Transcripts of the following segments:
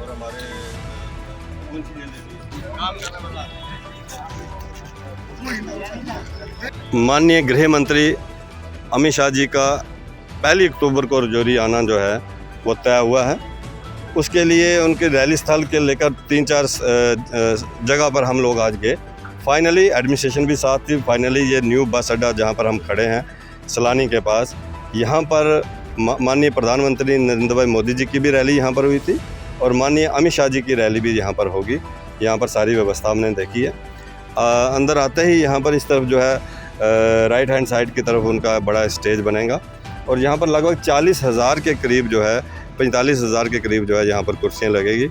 और हमारे पुंछ जिले में काम करने वाला। माननीय गृह मंत्री अमित शाह जी का 1 अक्टूबर को राजौरी आना जो है वो तय हुआ है। उसके लिए उनके रैली स्थल के लेकर 3-4 जगह पर हम लोग आज गए। फाइनली एडमिनिस्ट्रेशन भी साथ थी। फाइनली ये न्यू बस अड्डा जहाँ पर हम खड़े हैं सलानी के पास, यहाँ पर माननीय प्रधानमंत्री नरेंद्र भाई मोदी जी की भी रैली यहाँ पर हुई थी और माननीय अमित शाह जी की रैली भी यहाँ पर होगी। यहाँ पर सारी व्यवस्था हमने देखी है। अंदर आते ही यहाँ पर इस तरफ जो है राइट हैंड साइड की तरफ उनका बड़ा स्टेज बनेगा और यहाँ पर लगभग 40,000 के करीब जो है 45,000 के करीब जो है यहाँ पर कुर्सियाँ लगेगी।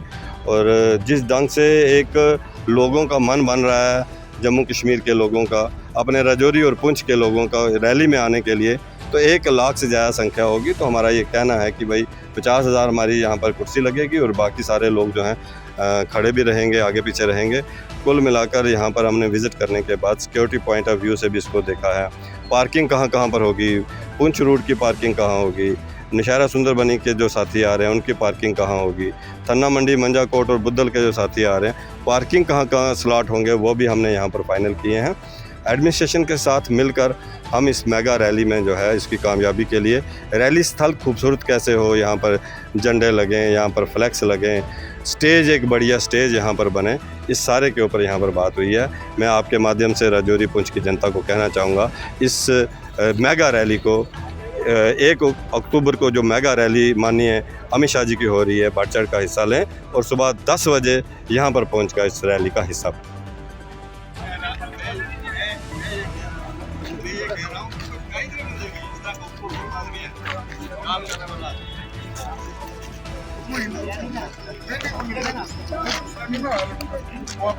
और जिस ढंग से एक लोगों का मन बन रहा है, जम्मू कश्मीर के लोगों का, अपने राजौरी और पुंछ के लोगों का रैली में आने के लिए, तो 1 लाख से ज़्यादा संख्या होगी। तो हमारा ये कहना है कि भाई 50,000 हमारी यहाँ पर कुर्सी लगेगी और बाकी सारे लोग जो हैं खड़े भी रहेंगे, आगे पीछे रहेंगे। कुल मिलाकर यहाँ पर हमने विज़िट करने के बाद सिक्योरिटी पॉइंट ऑफ व्यू से भी इसको देखा है। पार्किंग कहाँ कहाँ पर होगी, पुंछ रूट की पार्किंग कहाँ होगी, नौशहरा सुंदरबनी के जो साथी आ रहे हैं उनकी पार्किंग कहाँ होगी, थन्ना मंडी, मंजाकोट और बुद्धल के जो साथी आ रहे हैं पार्किंग कहाँ कहाँ स्लॉट होंगे, वो भी हमने यहाँ पर फाइनल किए हैं। एडमिनिस्ट्रेशन के साथ मिलकर हम इस मेगा रैली में जो है इसकी कामयाबी के लिए रैली स्थल खूबसूरत कैसे हो, यहाँ पर झंडे लगें, यहाँ पर फ्लैक्स लगें, स्टेज एक बढ़िया स्टेज यहाँ पर बने, इस सारे के ऊपर यहाँ पर बात हुई है। मैं आपके माध्यम से राजौरी पुंछ की जनता को कहना चाहूँगा, इस मेगा रैली को 1 अक्टूबर को जो मेगा रैली माननीय अमित शाह जी की हो रही है, बढ़ चढ़ का हिस्सा लें और सुबह 10 बजे यहाँ पर पहुँच कर इस रैली का हिस्सा बनें। वो